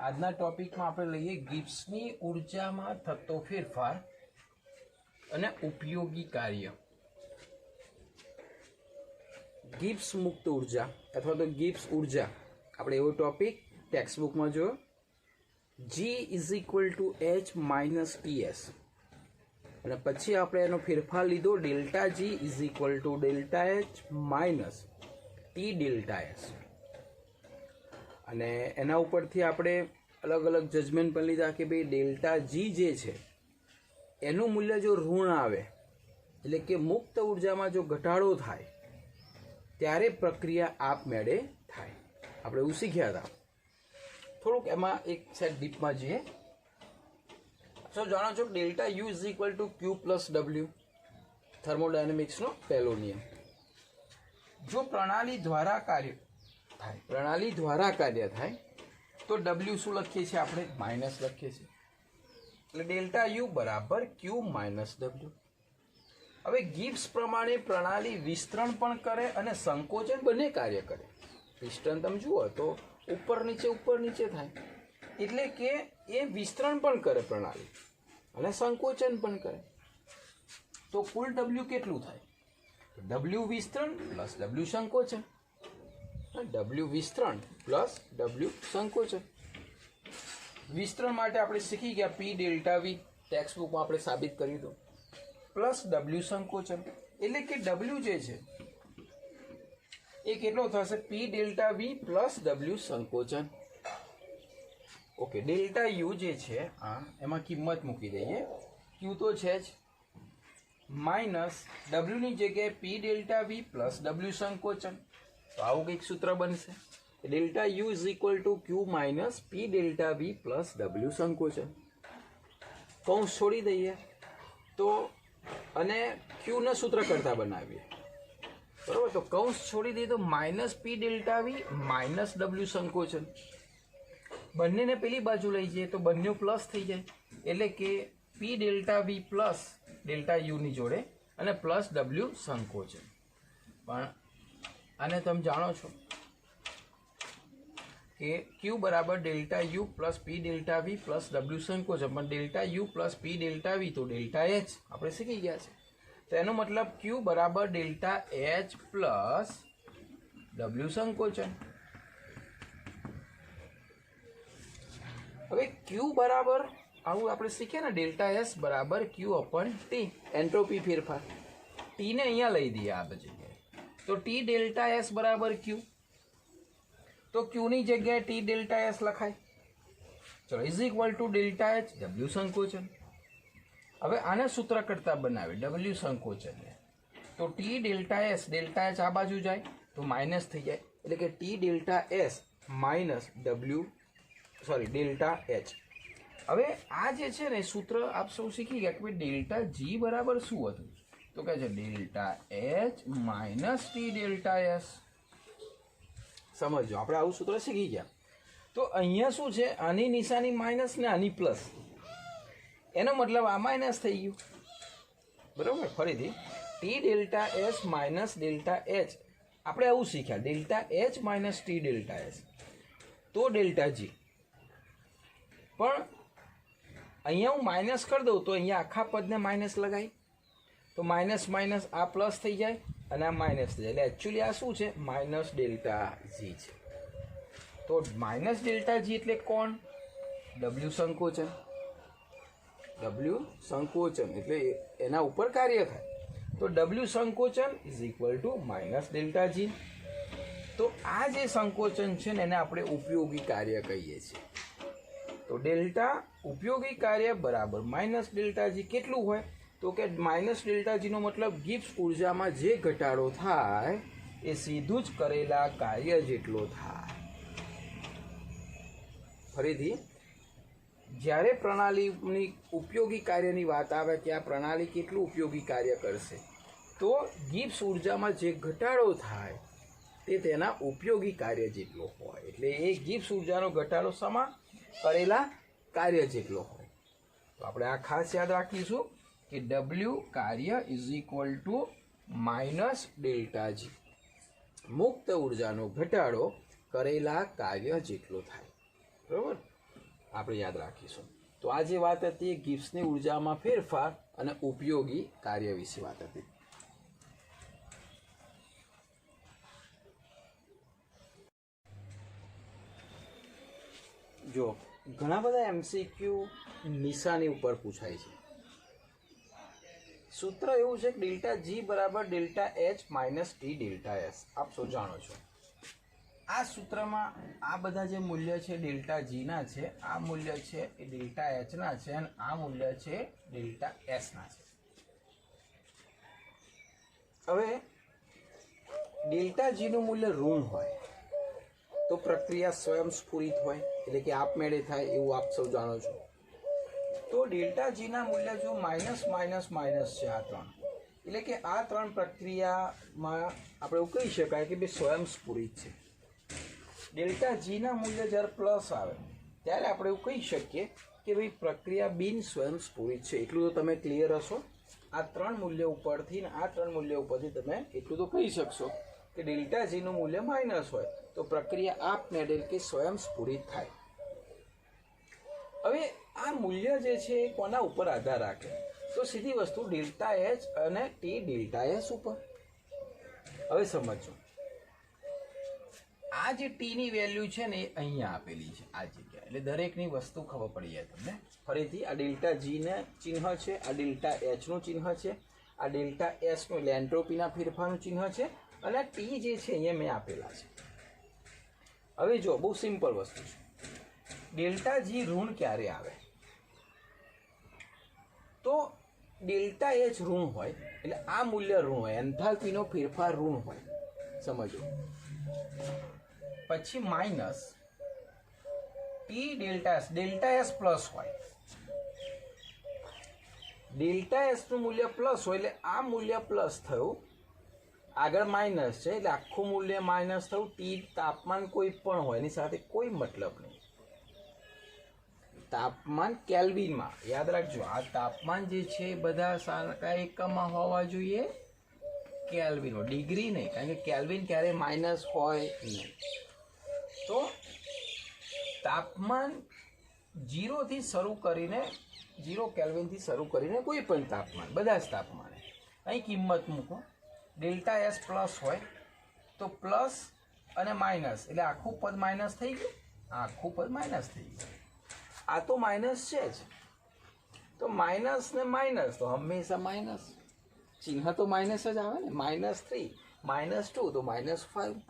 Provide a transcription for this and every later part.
આજના ટોપિકમાં આપણે લઈએ ગિબ્સની ઉર્જામાં થતો ફેરફાર અને ઉપયોગી કાર્ય. ગિબ્સ મુક્ત ઉર્જા અથવા તો ગિબ્સ ઉર્જા આપણે એવો ટોપિક ટેક્સ્ટબુકમાં જોયો. G is equal two H minus TS અને પછી આપણે એનો ફેરફાર લીધો delta G is equal to delta H minus T delta S અને એના ઉપરથી આપણે અલગ અલગ જજમેન્ટ પણ લીધા કે ભાઈ ડેલ્ટા G જે છે એનું મૂલ્ય જો ઋણ આવે એટલે કે મુક્ત ઉર્જામાં જો ઘટાડો થાય ત્યારે પ્રક્રિયા આપમેળે થાય. આપણે એવું શીખ્યા હતા. થોડુંક એમાં એક સેટ ડીપમાં જઈએ. તો જાણો છો delta U is equal to Q plus W, થર્મોડાયનેમિક્સનો પહેલો નિયમ. જો પ્રણાલી દ્વારા કાર્ય થાય તો ડબલ્યુ શું લખીએ છીએ આપણે? માઇનસ લખીએ છીએ. એટલે ડેલ્ટા યુ બરાબર ક્યુ માઇનસ ડબલ્યુ. હવે ગિબ્સ પ્રમાણે પ્રણાલી વિસ્તરણ પણ કરે અને સંકોચન બંને કાર્ય કરે. વિસ્તરણ તમે જુઓ તો ઉપર નીચે થાય, એટલે કે એ વિસ્તરણ પણ કરે પ્રણાલી અને સંકોચન પણ કરે. તો કુલ ડબલ્યુ કેટલું થાય? ડબલ્યુ વિસ્તરણ પ્લસ ડબલ્યુ સંકોચન. ડબલ્યુ વિસ્તરણ પ્લસ ડબલ્યુ સંકોચન. વિસ્તરણ માટે આપણે શીખી ગયા પી ડેલ્ટા વી, ટેક્સ્ટબુકમાં આપણે સાબિત કરી દો, પ્લસ ડબલ્યુ સંકોચન. એટલે કે ડબલ્યુ જે છે એ કેટલો થશે? P delta V plus W સંકોચન. ઓકે, ડેલ્ટા યુ જે છે એમાં કિંમત મૂકી દઈએ. ક્યુ તો છે જ, માઇનસ ડબલ્યુની જગ્યાએ P delta V plus W સંકોચન. તો આવું કંઈક સૂત્ર બનશે. Delta U is equal to Q minus P delta V plus W સંકોચન. કૌંસ છોડી દઈએ તો અને ક્યુના સૂત્ર કરતા બનાવીએ, બરાબર. તો કૌંસ છોડી દઈએ તો minus P delta V minus W સંકોચન. બંનેને પેલી બાજુ લઈ જઈએ તો બંને પ્લસ થઈ જાય, એટલે કે P delta V plus delta યુની જોડે અને પ્લસ ડબલ્યુ સંકોચન. પણ આને તમે જાણો છો કે ક્યુ બરાબર delta U plus P delta V plus W સંકોચન. પણ delta U plus P delta V તો ડેલ્ટા એચ આપણે શીખી ગયા છે. તો એનો મતલબ ક્યુ બરાબર ડેલ્ટા એચ પ્લસ ડબલ્યુ સંકોચન. હવે ક્યુ બરાબર આવું આપણે શીખ્યા ને, ડેલ્ટા એસ બરાબર ક્યુ અપન ટી, એન્ટ્રોપી ફેરફાર. ટીને અહીંયા લઈ દઈએ આ જગ્યાએ, તો ટી ડેલ્ટા એસ બરાબર ક્યુ. તો ક્યુની જગ્યાએ ટી ડેલ્ટા એસ લખાય. ચલો, is equal to delta H W સંકોચન. હવે આને સૂત્ર કરતા બનાવે ડબલ્યુ સંકોચનને, તો ટી ડેલ્ટા એચ આ બાજુ જાય તો માઇનસ થઈ જાય, એટલે કે T delta S minus delta H. હવે આ જે છે ને સૂત્ર આપ સૌ શીખી ગયા કે ડેલ્ટા જી બરાબર શું હતું? તો કહે છે delta H minus T delta S. સમજો, આપણે આવું સૂત્ર શીખી ગયા. તો અહીંયા શું છે? આની નિશાની માઇનસ ને આની પ્લસ, એનો મતલબ આ માઇનસ થઈ ગયું, બરાબર. ફરીથી T delta S minus delta H આપણે આવું શીખ્યા, delta H minus T delta S તો ડેલ્ટા જી. પણ અહીંયા હું માઇનસ કરી દઉં તો અહીંયા આખા પદને માઇનસ લગાવી તો માઇનસ માઇનસ આ પ્લસ થઈ જાય અને આ માઇનસ થઈ જાય. એટલે એકચ્યુઅલી આ શું છે? માઇનસ ડેલ્ટા જી છે. તો માઇનસ ડેલ્ટા જી એટલે કોણ? ડબલ્યુ સંકોચન. ડબલ્યુ સંકોચન એટલે એના ઉપર કાર્ય થાય. તો ડબલ્યુ સંકોચન is equal to minus delta G. તો આ જે સંકોચન છે ને એને આપણે ઉપયોગી કાર્ય કહીએ છીએ. તો ડેલ્ટા ઉપયોગી કાર્ય બરાબર માઇનસ ડેલ્ટા જી. કેટલું હોય? તો કે માઇનસ ડેલ્ટા જીનો મતલબ ગિબ્સ ઉર્જામાં જે ઘટાડો થાય એ સીધું જ કરેલા કાર્ય જેટલો થાય. ફરીથી, જ્યારે પ્રણાલીની ઉપયોગી કાર્યની વાત આવે કે આ પ્રણાલી કેટલું ઉપયોગી કાર્ય કરશે, તો ગિબ્સ ઉર્જામાં જે ઘટાડો થાય તે તેના ઉપયોગી કાર્ય જેટલો હોય. એટલે એ ગિબ્સ ઉર્જાનો ઘટાડો શેમાં? કરેલા કાર્ય જેટલો હોય. તો આપણે આ ખાસ યાદ રાખીશું કે ડબલ્યુ કાર્ય is equal to minus delta G. મુક્ત ઉર્જાનો ઘટાડો કરેલા કાર્ય જેટલો થાય, બરાબર. આપણે યાદ રાખીશું. તો આ જે વાત હતી એ ગિબ્સની ઉર્જામાં ફેરફાર અને ઉપયોગી કાર્ય વિશે વાત હતી. જો ઘણા બધા MCQ નિશાની ઉપર પૂછાય છે. સૂત્ર એવું છે કે ડેલ્ટા G બરાબર delta H minus T delta S. આપ સૌ જાણો છો આ સૂત્રમાં આ બધા જે મૂલ્ય છે ડેલ્ટા G ના છે, આ મૂલ્ય છે એ ડેલ્ટા H ના છે અને આ મૂલ્ય છે ડેલ્ટા S ના છે. હવે ડેલ્ટા G નું મૂલ્ય ઋણ હોય તો પ્રક્રિયા સ્વયંસ્ફુરિત હોય, એટલે કે આપમેળે થાય એવું આપ સૌ જાણો છો. તો ડેલ્ટા G ના મૂલ્ય જો માઇનસ માઇનસ માઇનસ છે આ ત્રણ, એટલે કે આ ત્રણ પ્રક્રિયામાં આપણે એવું કહી શકાય કે બે સ્વયંસ્ફુરિત છે. ડેલ્ટા G ના મૂલ્ય જ્યારે પ્લસ આવે ત્યારે આપણે એવું કહી શકીએ કે ભાઈ પ્રક્રિયા બિન સ્વયંસ્ફુરિત છે. એટલું તો તમે ક્લિયર હશો. આ ત્રણ મૂલ્ય ઉપરથી ને આ ત્રણ મૂલ્ય ઉપરથી તમે એટલું તો કહી શકશો કે ડેલ્ટા G નું મૂલ્ય માઇનસ હોય તો પ્રક્રિયા આપમેળે કે સ્વયંસ્ફુરિત થાય. હવે આ મૂલ્ય જે છે એ કોના ઉપર આધાર રાખે? તો સીધી વસ્તુ ડેલ્ટા H અને T ડેલ્ટા S ઉપર. હવે સમજો આ જે T ની વેલ્યુ છે ને એ અહીંયા આપેલી છે આ જગ્યા, એટલે દરેકની વસ્તુ ખબર પડી જાય તમને. ફરીથી આ ડેલ્ટા G ને ચિહ્ન છે, આ ડેલ્ટા H નું ચિહ્ન છે, આ ડેલ્ટા S નું એટલે એન્ટ્રોપીના ફેરફારનું ચિહ્ન છે અને આ T જે છે અહીંયા મેં આપેલા છે. હવે જો બહુ સિમ્પલ વસ્તુ છે. ડેલ્ટા G ઋણ ક્યારે આવે? તો ડેલ્ટા H ઋણ હોય એટલે આ મૂલ્ય ઋણ હોય, એન્થાલ્પીનો ફેરફાર ઋણ હોય. સમજો પછી minus T delta S plus હોય. ડેલ્ટા S નું મૂલ્ય પ્લસ હોય એટલે આ મૂલ્ય પ્લસ થયું, આગળ માઇનસ છે એટલે આખું મૂલ્ય માઇનસ થયું. T તાપમાન કોઈ પણ હોય એની સાથે કોઈ મતલબ નહીં. તાપમાન કેલ્વિનમાં યાદ રાખજો. આ તાપમાન જે છે બધા કયા એકમમાં હોવા જોઈએ? કેલ્વિનમાં, ડિગ્રી નહીં, કારણ કે કેલ્વિન ક્યારે માઇનસ હોય નહીં. તો તાપમાન 0 થી શરૂ કરીને 0 કેલ્વિનથી શરૂ કરીને કોઈ પણ તાપમાન, બધા જ તાપમાને અહીં કિંમત મૂકો. ડેલ્ટા S પ્લસ હોય તો પ્લસ અને માઇનસ એટલે આખું પદ માઇનસ થઈ ગયું, આખું પદ માઇનસ થઈ ગયું. આ તો માઇનસ છે જ, તો માઇનસ ને માઇનસ તો હંમેશા માઇનસ, ચિહ્ન તો માઇનસ જ આવે ને. -3 -2 તો -5.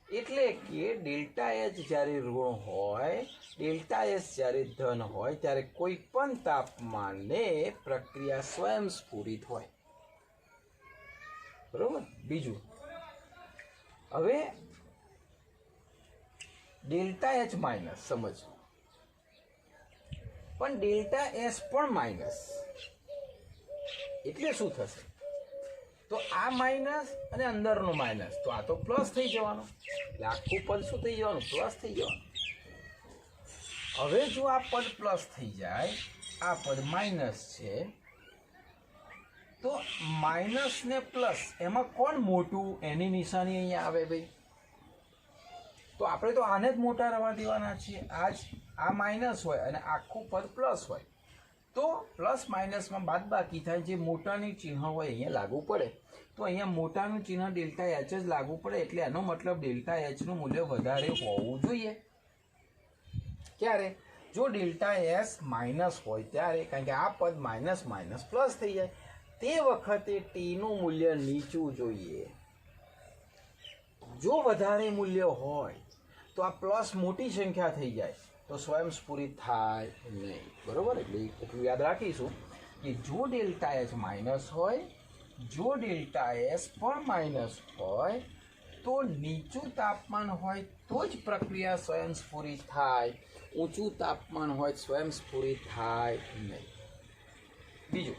એટલે કે ડેલ્ટા H જ્યારે ઋણ હોય, ડેલ્ટા S જ્યારે ધન હોય ત્યારે કોઈ પણ તાપમાને પ્રક્રિયા સ્વયંસ્ફુરિત હોય. બરોબર. બીજું, હવે ડેલ્ટા H માઇનસ સમજ, પણ ડેલ્ટા S પણ માઇનસ, એટલે શું થશે? તો આ માઇનસ અને અંદરનું માઇનસ, તો આ તો પ્લસ થઈ જવાનું, એટલે આખું પદ શું થઈ જવાનું? પ્લસ થઈ જવાનું. હવે જો આ પદ પ્લસ થઈ જાય, આ પદ માઇનસ છે, તો માઇનસ ને પ્લસ એમાં કોણ મોટું? એની નિશાની અહીંયા આવે ભાઈ. તો આપણે તો આને જ મોટા રવા દેવાના છીએ. આ માઇનસ હોય અને આખું પદ પ્લસ હોય તો પ્લસ માઇનસમાં બાદબાકી થાય, જે મોટાની ચિહ્ન હોય અહીંયા લાગુ પડે. તો અહીંયા મોટાનું ચિહ્ન ડેલ્ટા H જ લાગુ પડે, એટલે એનો મતલબ ડેલ્ટા H નું મૂલ્ય વધારે હોવું જોઈએ. ક્યારે? જો ડેલ્ટા S માઇનસ હોય ત્યારે, કારણ કે આ પદ માઇનસ માઇનસ પ્લસ થઈ જાય, તે વખતે T નું મૂલ્ય નીચું જોઈએ. જો વધારે મૂલ્ય હોય તો આ પ્લસ મોટી સંખ્યા થઈ જાય તો સ્વયંસ્ફુરિત થાય નહીં. બરોબર. એટલે એટલું યાદ રાખીશું કે જો ડેલ્ટા H માઇનસ હોય, જો ડેલ્ટા S પણ માઇનસ હોય, તો નીચું તાપમાન હોય તો જ પ્રક્રિયા સ્વયંસ્ફુરિત થાય, ઊંચું તાપમાન હોય સ્વયંસ્ફુરિત થાય નહીં. બીજું,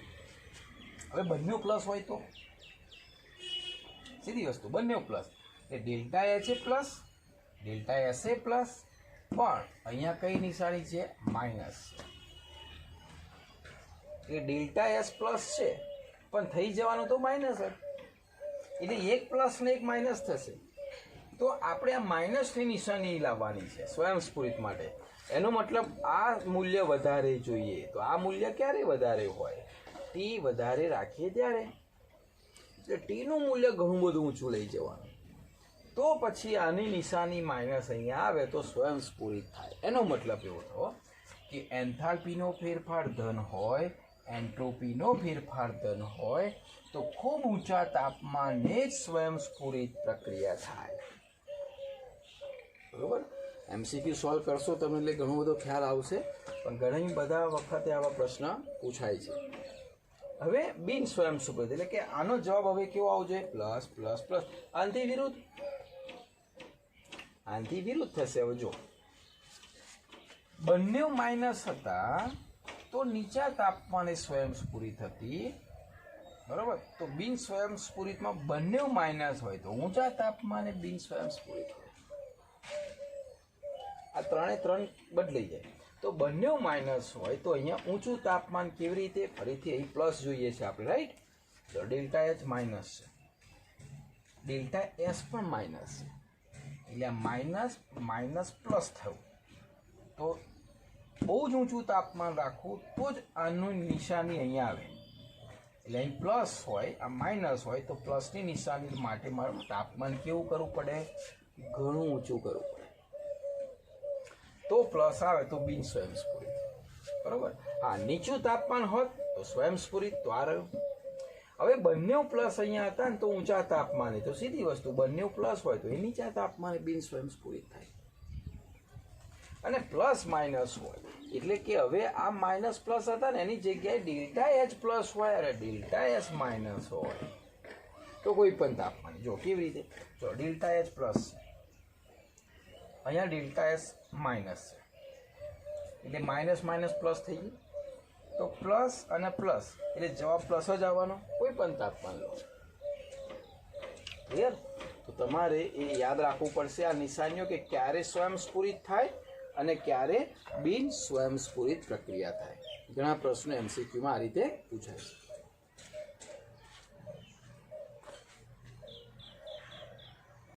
હવે બંને પ્લસ હોય તો સીધી વસ્તુ, બંને પ્લસ એટલે ડેલ્ટા H એ પ્લસ, ડેલ્ટા S એ પ્લસ, પણ અહીંયા કઈ નિશાની છે? માઇનસ. એ ડેલ્ટા S પ્લસ છે પણ થઈ જવાનું તો માઇનસ જ, એટલે એક પ્લસ ને એક માઇનસ થશે. તો આપણે આ માઇનસની નિશાની લાવવાની છે સ્વયંસ્ફુરિત માટે. એનો મતલબ આ મૂલ્ય વધારે જોઈએ. તો આ મૂલ્ય ક્યારે વધારે હોય? ટી વધારે રાખીએ ત્યારે. એટલે ટીનું મૂલ્ય ઘણું બધું ઊંચું લઈ જવાનું. તો પછી આની નિશાની માઇનસ અહીંયા આવે તો સ્વયંસ્ફુરિત થાય. એનો મતલબ એવો થયો કે એન્થાલ્પીનો ફેરફાર ધન હોય, એન્ટ્રોપીનો ફેરફાર ધન હોય તો ખૂબ ઊંચા તાપમાને જ સ્વયંસ્ફુરિત પ્રક્રિયા થાય. બરોબર? એમસીક્યુ સોલ્વ કરશો તમે એટલે ઘણો બધો ખ્યાલ આવશે, પણ ઘણી બધા વખતે આવા પ્રશ્ન પૂછાય છે. હવે બિન સ્વયંસ્ફુરિત એટલે કે આનો જવાબ હવે કેવો આવશે? Plus plus plus. આનાથી વિરુદ્ધ થશે. હવે જો બંને માઇનસ હતા તો નીચા તાપમાને સ્વયંસ્ફુરિત હતી. બરોબર? તો બિન સ્વયંસ્ફુરિતમાં બંને માઇનસ હોય તો ઊંચા તાપમાને બિન સ્વયંસ્ફુરિત હોય. આ ત્રણે ત્રણ બદલાઈ જાય. તો બંને માઇનસ હોય તો અહીંયા ઊંચું તાપમાન કેવી રીતે? ફરીથી અહીં પ્લસ જોઈએ છે આપણે, રાઈટ? તો ડેલ્ટા એચ માઇનસ છે, ડેલ્ટા એસ પણ માઇનસ છે, એટલે આ માઇનસ માઇનસ પ્લસ થયું. તો બહુ જ ઊંચું તાપમાન રાખવું તો જ આનું નિશાની અહીંયા આવે. એટલે અહીં પ્લસ હોય, આ માઇનસ હોય તો પ્લસની નિશાની માટે મારું તાપમાન કેવું કરવું પડે? ઘણું ઊંચું કરવું પડે. તો પ્લસ આવે તો બિન સ્વયંસ્ફુરિત. બરોબર? હા, નીચું તાપમાન હોત તો સ્વયંસ્ફુરિત. તો આ રહ્યું. હવે બંને પ્લસ અહીંયા હતા ને તો ઊંચા તાપમાને, તો સીધી વસ્તુ, બંને પ્લસ હોય તો એ નીચા તાપમાને બિન સ્વયંસ્ફુરિત થાય. અને પ્લસ માઇનસ હોય એટલે કે હવે આ માઇનસ પ્લસ હતા ને એની જગ્યાએ ડેલ્ટા એચ પ્લસ હોય અને ડેલ્ટા એસ માઇનસ હોય તો કોઈ પણ તાપમાન. જો કેવી રીતે? જો ડેલ્ટા એચ પ્લસ છે, અહીંયા ડેલ્ટા એસ માઇનસ છે, એટલે માઇનસ માઇનસ પ્લસ થઈ ગયું. તો પ્લસ અને પ્લસ એટલે જવાબ પ્લસ જ આવવાનો કોઈ પણ તાપમાન લો. ક્લિયર? તો તમારે એ યાદ રાખવું પડશે આ નિશાનીઓ કે ક્યારે સ્વયંસ્ફુરિત થાય અને ક્યારે બિન સ્વયંસ્ફુરિત પ્રક્રિયા થાય. ઘણા પ્રશ્નો એમસીક્યુમાં આ રીતે પૂછાય છે.